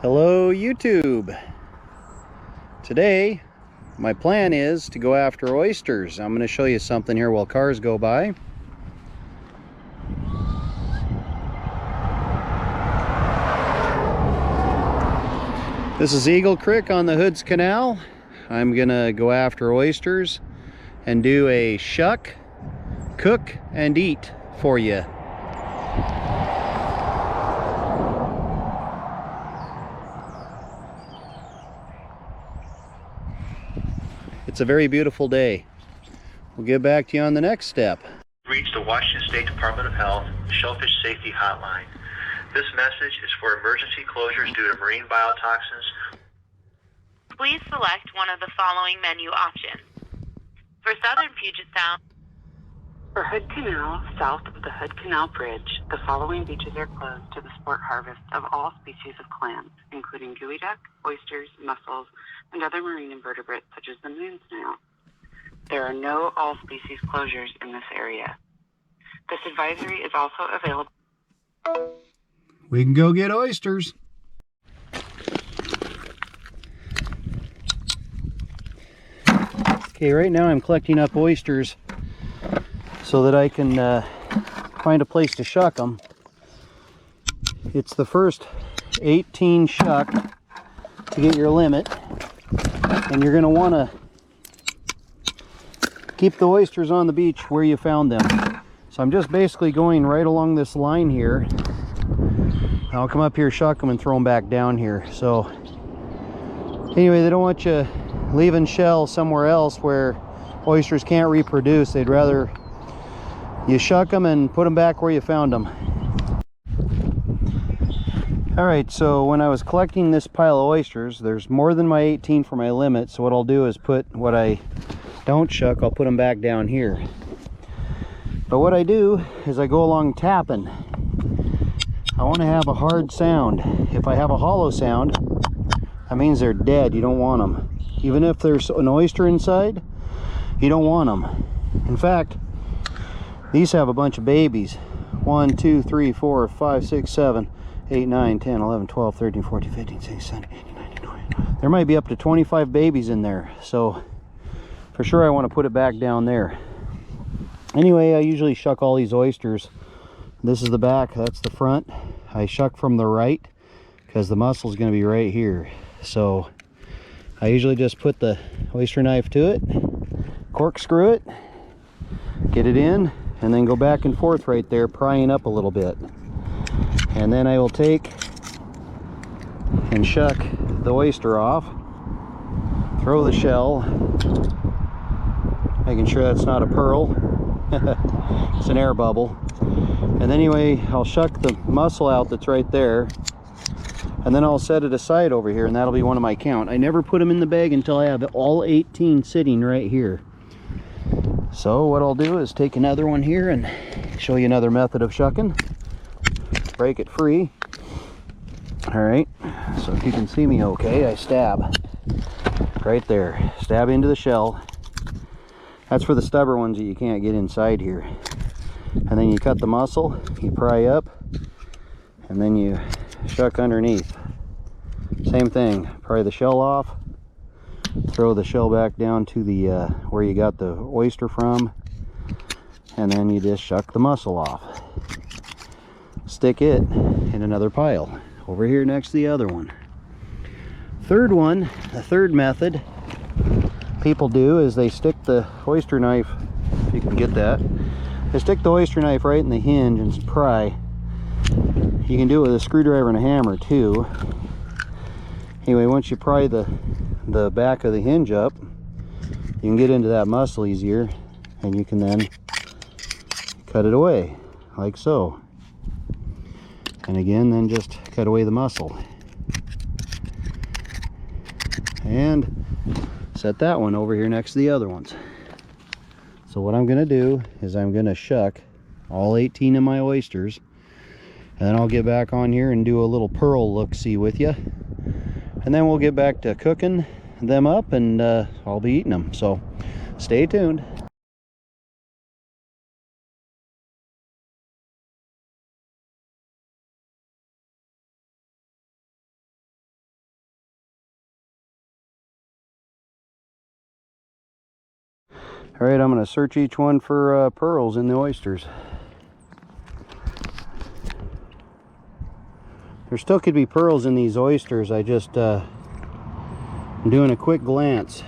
Hello YouTube. Today my plan is to go after oysters. I'm going to show you something here while cars go by. This is Eagle Creek on the Hoods Canal. I'm going to go after oysters and do a shuck, cook and eat for you. It's a very beautiful day. We'll get back to you on the next step. Reach the Washington State Department of Health Shellfish Safety Hotline. This message is for emergency closures due to marine biotoxins. Please select one of the following menu options. For Southern Puget Sound, for Hood Canal, south of the Hood Canal Bridge, the following beaches are closed to the sport harvest of all species of clams, including geoduck, oysters, mussels, and other marine invertebrates such as the moon snail. There are no all-species closures in this area. This advisory is also available. We can go get oysters. Okay, right now I'm collecting up oysters so that I can find a place to shuck them. It's the first 18 shuck to get your limit, and you're going to want to keep the oysters on the beach where you found them. So I'm just basically going right along this line here. I'll come up here, shuck them, and throw them back down here. So anyway, they don't want you leaving shells somewhere else where oysters can't reproduce. They'd rather you shuck them and put them back where you found them. Alright, so when I was collecting this pile of oysters, there's more than my 18 for my limit, so what I'll do is put what I don't shuck, I'll put them back down here. But what I do is I go along tapping. I want to have a hard sound. If I have a hollow sound, that means they're dead. You don't want them. Even if there's an oyster inside, you don't want them. In fact, these have a bunch of babies. 1, 2, 3, 4, 5, 6, 7, 8, 9, 10, 11, 12, 13, 14, 15, 16, 17, 18, 19, 20. There might be up to 25 babies in there. So for sure I want to put it back down there. Anyway, I usually shuck all these oysters. This is the back, that's the front. I shuck from the right because the mussel is going to be right here. So I usually just put the oyster knife to it, corkscrew it, get it in, and then go back and forth right there, prying up a little bit. And then I will take and shuck the oyster off, throw the shell, making sure that's not a pearl. It's an air bubble. And anyway, I'll shuck the mussel out that's right there, and then I'll set it aside over here, and that'll be one of my count. I never put them in the bag until I have all 18 sitting right here. So what I'll do is take another one here and show you another method of shucking. Break it free. Alright, so if you can see me okay, I stab right there. Stab into the shell. That's for the stubborn ones that you can't get inside here. And then you cut the mussel, you pry up, and then you shuck underneath. Same thing, pry the shell off, throw the shell back down to the where you got the oyster from, and then you just shuck the mussel off. Stick it in another pile over here next to the other one. Third one, the third method people do is they stick the oyster knife, if you can get that, they stick the oyster knife right in the hinge and pry. You can do it with a screwdriver and a hammer too. Anyway, once you pry the back of the hinge up, you can get into that mussel easier, and you can then cut it away like so. And again, then just cut away the mussel and set that one over here next to the other ones. So what I'm going to do is I'm going to shuck all 18 of my oysters, and then I'll get back on here and do a little pearl look-see with you, and then we'll get back to cooking them up, and I'll be eating them. So stay tuned. All right, I'm going to search each one for pearls in the oysters. There still could be pearls in these oysters. I'm doing a quick glance.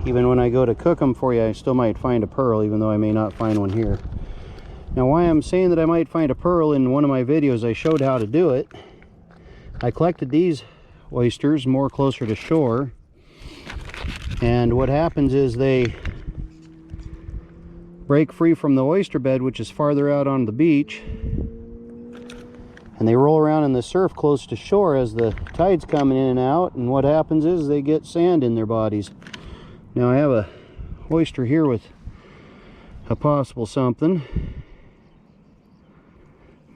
Even when I go to cook them for you, I still might find a pearl, even though I may not find one here. Now, why I'm saying that I might find a pearl, in one of my videos I showed how to do it. I collected these oysters more closer to shore, and what happens is they break free from the oyster bed, which is farther out on the beach, and they roll around in the surf close to shore as the tide's coming in and out, and what happens is they get sand in their bodies. Now I have a oyster here with a possible something.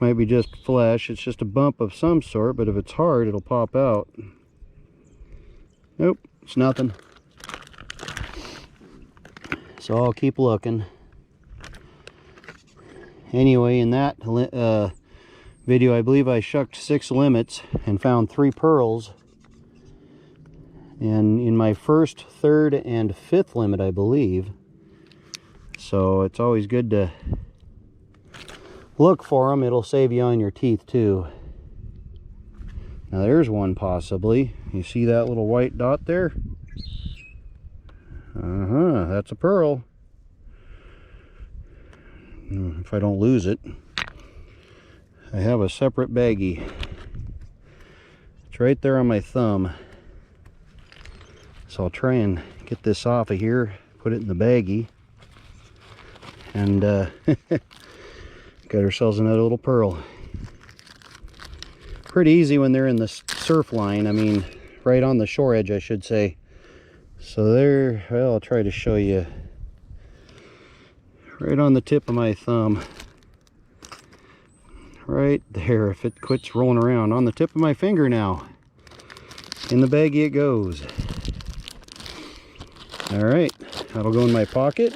Might be just flesh. It's just a bump of some sort, but if it's hard, it'll pop out. Nope, it's nothing. So I'll keep looking. Anyway, in that video, I believe I shucked 6 limits and found 3 pearls. And in my first, third, and 5th limit, I believe. So it's always good to look for them. It'll save you on your teeth too. Now there's one possibly. You see that little white dot there? That's a pearl. If I don't lose it. I have a separate baggie. It's right there on my thumb. So I'll try and get this off of here, put it in the baggie, and got ourselves another little pearl. Pretty easy when they're in the surf line. I mean, right on the shore edge, I should say. So there, well, I'll try to show you. Right on the tip of my thumb. Right there, if it quits rolling around. On the tip of my finger now. In the baggie it goes. All right, that'll go in my pocket,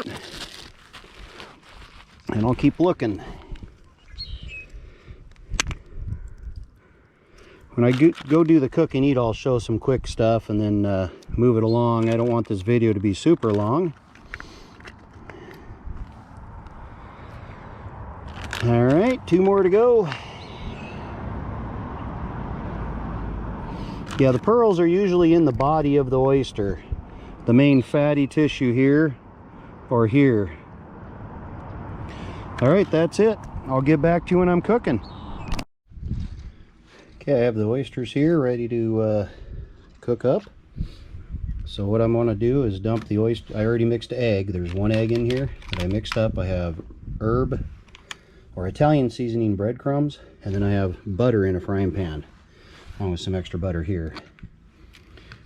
and I'll keep looking. When I go do the cook and eat, I'll show some quick stuff and then move it along. I don't want this video to be super long. All right, 2 more to go. Yeah, the pearls are usually in the body of the oyster. The main fatty tissue here or here. All right, that's it. I'll get back to you when I'm cooking. Okay, I have the oysters here ready to cook up. So what I'm going to do is dump the oyster. I already mixed egg. There's 1 egg in here that I mixed up. I have herb or Italian seasoning breadcrumbs, and then I have butter in a frying pan, along with some extra butter here.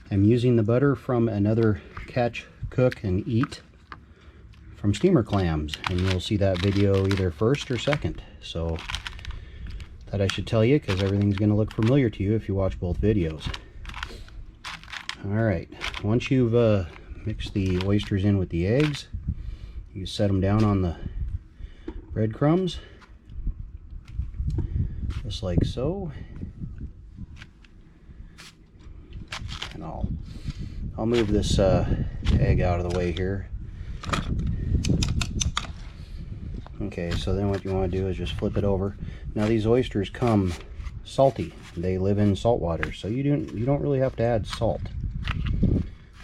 I'm using the butter from another catch, cook, and eat from steamer clams, and you'll see that video either first or second. So that I should tell you, because everything's going to look familiar to you if you watch both videos. Alright, once you've mixed the oysters in with the eggs, you set them down on the breadcrumbs, just like so. And I'll move this egg out of the way here. Okay, so then what you want to do is just flip it over. Now these oysters come salty. They live in salt water, so you don't really have to add salt.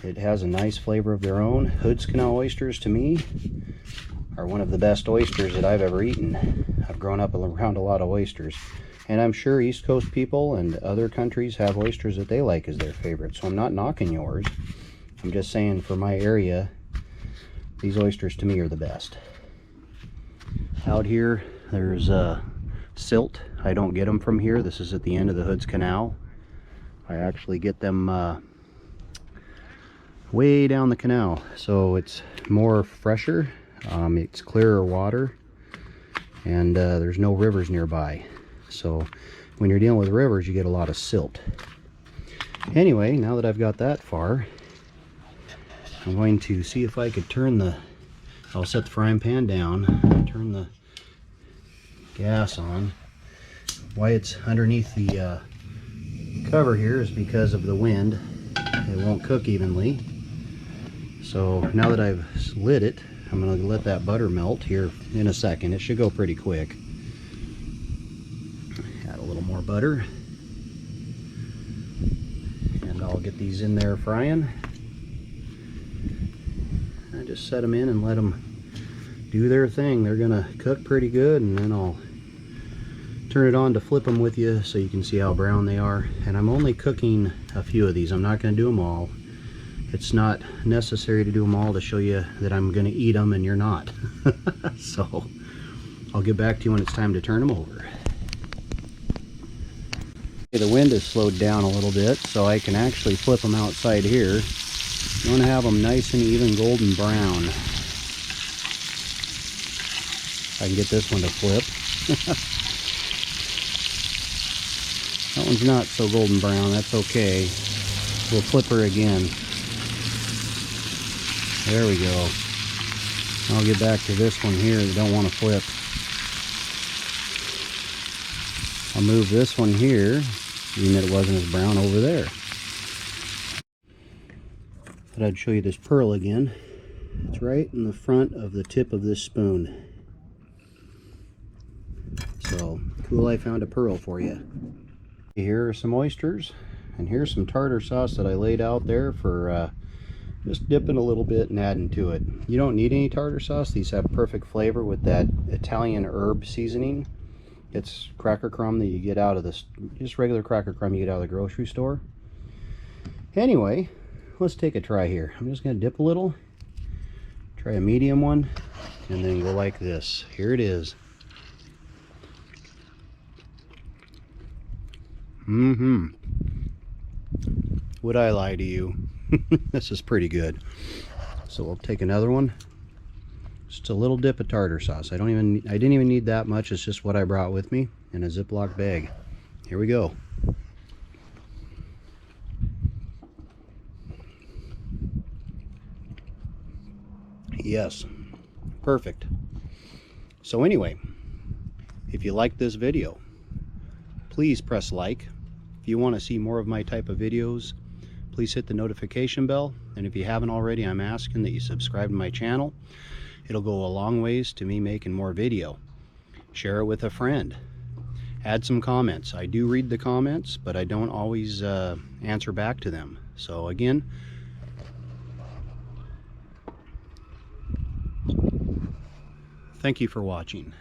It has a nice flavor of their own. Hood's Canal oysters, to me, are one of the best oysters that I've ever eaten. I've grown up around a lot of oysters. And I'm sure East Coast people and other countries have oysters that they like as their favorite. So I'm not knocking yours. I'm just saying for my area, these oysters to me are the best. Out here, there's silt. I don't get them from here. This is at the end of the Hood's Canal. I actually get them way down the canal. So it's more fresher. It's clearer water. And there's no rivers nearby. So when you're dealing with rivers, you get a lot of silt. Anyway, now that I've got that far, I'm going to see if I could I'll set the frying pan down, turn the gas on. Why it's underneath the cover here is because of the wind. It won't cook evenly. So now that I've lit it, I'm going to let that butter melt here in a second. It should go pretty quick. Add a little more butter. And I'll get these in there frying. I just set them in and let them do their thing. They're going to cook pretty good, and then I'll turn it on to flip them with you so you can see how brown they are. And I'm only cooking a few of these. I'm not going to do them all. It's not necessary to do them all to show you that I'm going to eat them and you're not. So I'll get back to you when it's time to turn them over. Okay, the wind has slowed down a little bit, so I can actually flip them outside here. You want to have them nice and even golden brown. I can get this one to flip. That one's not so golden brown. That's okay. We'll flip her again. There we go. I'll get back to this one here that don't want to flip. I'll move this one here, even that it wasn't as brown over there. But I'd show you this pearl again. It's right in the front of the tip of this spoon. So, cool, I found a pearl for you. Here are some oysters, and here's some tartar sauce that I laid out there for just dipping a little bit and adding to it. You don't need any tartar sauce. These have perfect flavor with that Italian herb seasoning. It's cracker crumb that you get out of this, just regular cracker crumb you get out of the grocery store. Anyway, let's take a try here. I'm just going to dip a little, try a medium one, and then go like this. Here it is. Would I lie to you? This is pretty good. So we'll take another one. Just a little dip of tartar sauce. I didn't even need that much. It's just what I brought with me in a Ziploc bag. Here we go. Yes, perfect. So anyway, if you like this video, please press like. If you want to see more of my type of videos, please hit the notification bell. And if you haven't already, I'm asking that you subscribe to my channel. It'll go a long ways to me making more video. Share it with a friend. Add some comments. I do read the comments, but I don't always answer back to them. So again, thank you for watching.